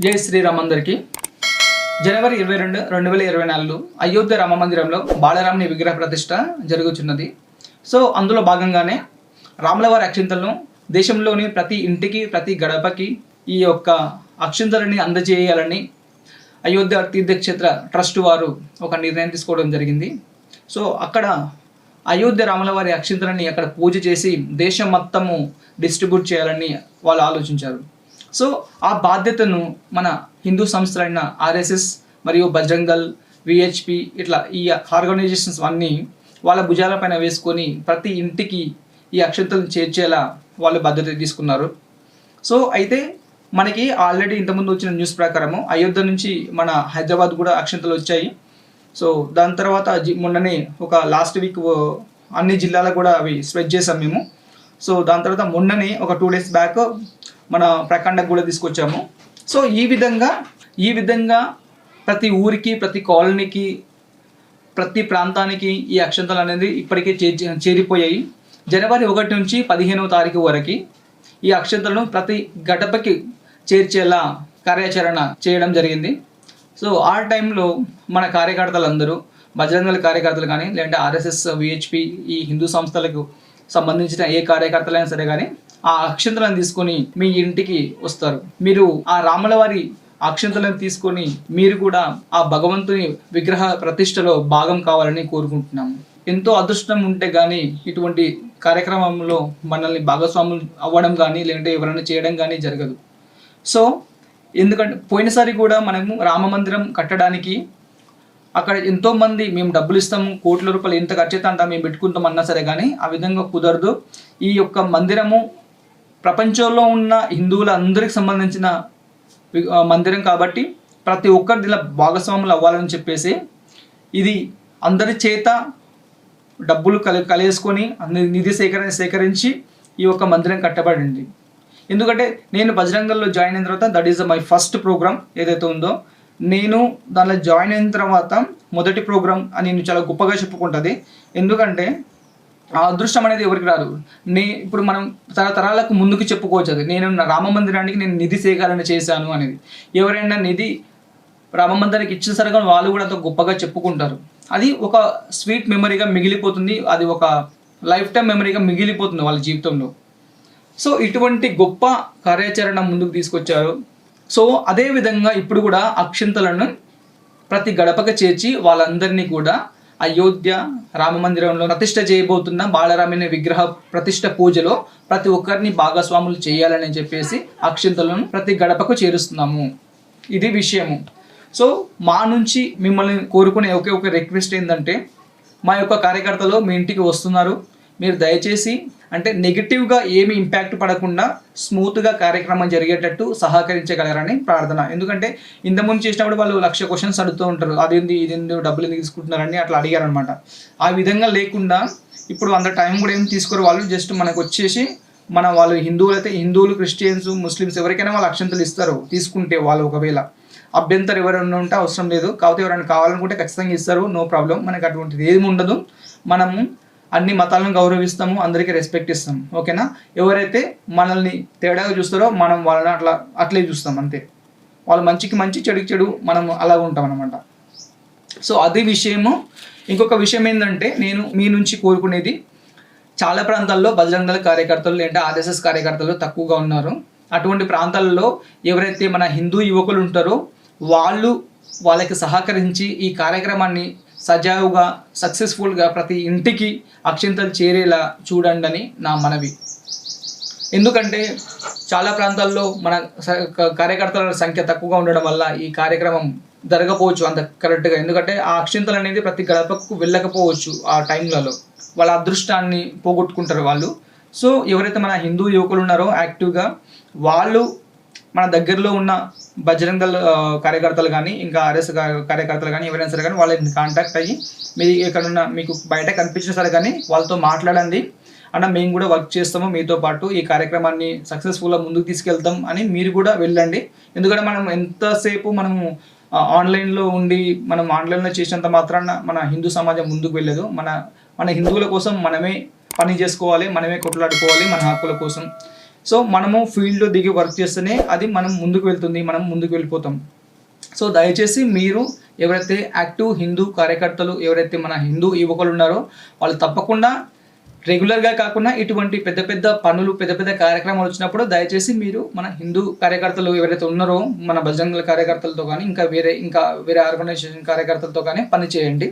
జై శ్రీరామ్ అందరికీ. జనవరి 22, 2024 అయోధ్య రామ మందిరంలో బాలరాముని విగ్రహ ప్రతిష్ట జరుగుతున్నది. సో అందులో భాగంగానే రాములవారి అక్షింతలను దేశంలోని ప్రతి ఇంటికి ప్రతి గడపకి ఈ యొక్క అక్షింతలని అందజేయాలని అయోధ్య తీర్థక్షేత్ర ట్రస్ట్ వారు ఒక నిర్ణయం తీసుకోవడం జరిగింది. సో అక్కడ అయోధ్య రాములవారి అక్షింతలని అక్కడ పూజ చేసి దేశం మొత్తము డిస్ట్రిబ్యూట్ చేయాలని వాళ్ళు ఆలోచించారు. సో ఆ బాధ్యతను మన హిందూ సంస్థలైన ఆర్ఎస్ఎస్ మరియు బజరంగ్ దళ్, విహెచ్పి ఇట్లా ఈ ఆర్గనైజేషన్స్ అన్నీ వాళ్ళ భుజాలపైన వేసుకొని ప్రతి ఇంటికి ఈ అక్షంతలను చేర్చేలా వాళ్ళు బాధ్యత తీసుకున్నారు. సో అయితే మనకి ఆల్రెడీ ఇంతకుముందు వచ్చిన న్యూస్ ప్రకారము అయోధ్య నుంచి మన హైదరాబాద్ కూడా అక్షంతలు వచ్చాయి. సో దాని తర్వాత మొన్ననే ఒక లాస్ట్ వీక్ అన్ని జిల్లాలకు కూడా అవి స్ప్రెడ్ చేసాం మేము. సో దాని తర్వాత మొన్ననే ఒక 2 days బ్యాక్ మన ప్రఖండకు కూడా తీసుకొచ్చాము. సో ఈ విధంగా ప్రతి ఊరికి, ప్రతి కాలనీకి, ప్రతి ప్రాంతానికి ఈ అక్షంతలు అనేది ఇప్పటికే చేరిపోయాయి. జనవరి 1 నుంచి 15వ తారీఖు వరకు ఈ అక్షంతలను ప్రతి గడపకి చేర్చేలా కార్యాచరణ చేయడం జరిగింది. సో ఆ టైంలో మన కార్యకర్తలందరూ బజరంగ్ దళ్ కార్యకర్తలు కానీ, లేదంటే ఆర్ఎస్ఎస్, విహెచ్పి ఈ హిందూ సంస్థలకు సంబంధించిన ఏ కార్యకర్తలైనా సరే కానీ ఆ అక్షంతలను తీసుకొని మీ ఇంటికి వస్తారు. మీరు ఆ రాములవారి అక్షంతలను తీసుకొని మీరు కూడా ఆ భగవంతుని విగ్రహ ప్రతిష్టలో భాగం కావాలని కోరుకుంటున్నాము. ఎంతో అదృష్టం ఉంటే కానీ ఇటువంటి కార్యక్రమంలో మనల్ని భాగస్వాములు అవ్వడం కానీ లేదంటే ఎవరైనా చేయడం కానీ జరగదు. సో ఎందుకంటే పోయినసారి కూడా మనము రామ మందిరం కట్టడానికి అక్కడ ఎంతోమంది మేము డబ్బులు ఇస్తాము, కోట్ల రూపాయలు ఎంత ఖర్చు అయితే అంత మేము పెట్టుకుంటాం అన్నా సరే కానీ ఆ విధంగా కుదరదు. ఈ యొక్క మందిరము ప్రపంచంలో ఉన్న హిందువులందరికి సంబంధించిన మందిరం కాబట్టి ప్రతి ఒక్కరు ఇలా భాగస్వాములు అవ్వాలని చెప్పేసి ఇది అందరి చేత డబ్బులు కలిసుకొని నిధి సేకరించి ఈ యొక్క మందిరం కట్టబడింది. ఎందుకంటే నేను బజరంగ్ దళ్లో జాయిన్ అయిన తర్వాత that is my first program ఏదైతే ఉందో, నేను దానిలో జాయిన్ అయిన తర్వాత మొదటి ప్రోగ్రామ్ అని నేను చాలా గొప్పగా చెప్పుకుంటుంది. ఎందుకంటే ఆ అదృష్టం అనేది ఎవరికి రాదు. ఇప్పుడు మనం తరతరాలకు ముందుకు చెప్పుకోవచ్చు అది నేను రామ మందిరానికి నేను నిధి సేకరణ చేశాను అనేది. ఎవరైనా నిధి రామ మందిరానికి ఇచ్చిన సరిగా వాళ్ళు కూడా అంత గొప్పగా చెప్పుకుంటారు. అది ఒక స్వీట్ మెమరీగా మిగిలిపోతుంది, అది ఒక లైఫ్ టైం మెమరీగా మిగిలిపోతుంది వాళ్ళ జీవితంలో. సో ఇటువంటి గొప్ప కార్యాచరణ ముందుకు తీసుకొచ్చారు. సో అదేవిధంగా ఇప్పుడు కూడా అక్షింతలను ప్రతి గడపకు చేర్చి వాళ్ళందరినీ కూడా అయోధ్య రామ మందిరంలో ప్రతిష్ట చేయబోతున్న బాలరాముని విగ్రహ ప్రతిష్ట పూజలో ప్రతి ఒక్కరిని భాగస్వాములు చేయాలని చెప్పేసి అక్షింతలను ప్రతి గడపకు చేరుస్తున్నాము. ఇది విషయము. సో మా నుంచి మిమ్మల్ని కోరుకునే ఒకే ఒక రిక్వెస్ట్ ఏంటంటే, మా యొక్క కార్యకర్తలు మీ ఇంటికి వస్తున్నారు, మీరు దయచేసి అంటే నెగిటివ్గా ఏమి ఇంపాక్ట్ పడకుండా స్మూత్గా కార్యక్రమం జరిగేటట్టు సహకరించగలరని ప్రార్థన. ఎందుకంటే ఇంతకుముందు చేసినప్పుడు వాళ్ళు 1,00,000 క్వశ్చన్స్ అడుగుతూ ఉంటారు, అదేంది ఇదేంది డబ్బులు ఎందుకు తీసుకుంటున్నారని అట్లా అడిగారనమాట. ఆ విధంగా లేకుండా ఇప్పుడు అంత టైం కూడా ఏం తీసుకోరు వాళ్ళు. జస్ట్ మనకు వచ్చేసి వాళ్ళు హిందువులు అయితే హిందువులు, క్రిస్టియన్స్, ముస్లిమ్స్ ఎవరికైనా వాళ్ళు అక్షంతలు ఇస్తారు తీసుకుంటే. వాళ్ళు ఒకవేళ అభ్యంతరం ఎవరైనా ఉంటే అవసరం లేదు, కాకపోతే ఎవరైనా కావాలనుకుంటే ఖచ్చితంగా ఇస్తారు, నో ప్రాబ్లం. మనకి అటువంటిది ఏమి ఉండదు. మనము అన్ని మతాలను గౌరవిస్తాము, అందరికీ రెస్పెక్ట్ ఇస్తాము, ఓకేనా. ఎవరైతే మనల్ని తేడాగా చూస్తారో మనం వాళ్ళని అట్లే చూస్తాం అంతే. వాళ్ళు మంచికి మంచి, చెడుకి చెడు, మనం అలాగ ఉంటాం అనమాట. సో అది విషయము. ఇంకొక విషయం ఏంటంటే, నేను మీ నుంచి కోరుకునేది, చాలా ప్రాంతాల్లో బజరంగ్ దళ్ కార్యకర్తలు లేదంటే ఆర్ఎస్ఎస్ కార్యకర్తలు తక్కువగా ఉన్నారు. అటువంటి ప్రాంతాలలో ఎవరైతే మన హిందూ యువకులు ఉంటారో వాళ్ళకి సహకరించి ఈ కార్యక్రమాన్ని సజావుగా, సక్సెస్ఫుల్గా ప్రతి ఇంటికి అక్షింతలు చేరేలా చూడండి అని నా మనవి. ఎందుకంటే చాలా ప్రాంతాల్లో మన కార్యకర్తల సంఖ్య తక్కువగా ఉండడం వల్ల ఈ కార్యక్రమం జరగకపోవచ్చు అంత కరెక్ట్గా. ఎందుకంటే ఆ అక్షింతలు అనేది ప్రతి గడపకు వెళ్ళకపోవచ్చు. ఆ టైంలలో వాళ్ళ అదృష్టాన్ని పోగొట్టుకుంటారు వాళ్ళు. సో ఎవరైతే మన హిందూ యువకులు ఉన్నారో యాక్టివ్గా వాళ్ళు మన దగ్గరలో ఉన్న బజరంగ్ దళ్ కార్యకర్తలు కానీ, ఇంకా ఆర్ఎస్ కార్యకర్తలు కానీ ఎవరైనా సరే కానీ వాళ్ళని కాంటాక్ట్ అయ్యి ఎక్కడున్నా మీకు బయట కనిపించిన సరే కానీ వాళ్ళతో మాట్లాడండి. అన్న మేము కూడా వర్క్ చేస్తాము మీతో పాటు, ఈ కార్యక్రమాన్ని సక్సెస్ఫుల్గా ముందుకు తీసుకెళ్తాం అని మీరు కూడా వెళ్ళండి. ఎందుకంటే మనం ఎంతసేపు మనము ఆన్లైన్లో ఉండి మనం ఆన్లైన్లో చేసినంత మాత్రాన మన హిందూ సమాజం ముందుకు వెళ్ళదు. మన హిందువుల కోసం మనమే పని చేసుకోవాలి, మనమే కొట్లాడుకోవాలి మన హక్కుల కోసం. సో మనము ఫీల్డ్లో దిగి వర్క్ చేస్తేనే అది మనం ముందుకు వెళ్తుంది, మనం ముందుకు వెళ్ళిపోతాం. సో దయచేసి మీరు ఎవరైతే యాక్టివ్ హిందూ కార్యకర్తలు, ఎవరైతే మన హిందూ యువకులు ఉన్నారో వాళ్ళు తప్పకుండా రెగ్యులర్గా కాకుండా ఇటువంటి పెద్ద పెద్ద పనులు, పెద్ద పెద్ద కార్యక్రమాలు వచ్చినప్పుడు దయచేసి మీరు మన హిందూ కార్యకర్తలు ఎవరైతే ఉన్నారో మన బజరంగల కార్యకర్తలతో కానీ ఇంకా వేరే ఆర్గనైజేషన్ కార్యకర్తలతో కానీ పని చేయండి.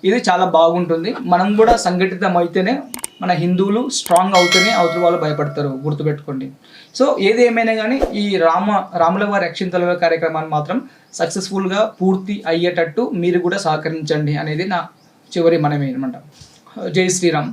ఇది చాలా బాగుంటుంది. మనం కూడా సంఘటితం అయితేనే మన హిందువులు స్ట్రాంగ్ అవుతూనే అవతల వాళ్ళు భయపడతారు, గుర్తుపెట్టుకోండి. సో ఏది ఏమైనా కానీ ఈ రాముల వారి అక్షింతల కార్యక్రమాన్ని మాత్రం సక్సెస్ఫుల్గా పూర్తి అయ్యేటట్టు మీరు కూడా సహకరించండి అనేది నా చివరి మనమే అనమాట. జై శ్రీరామ్.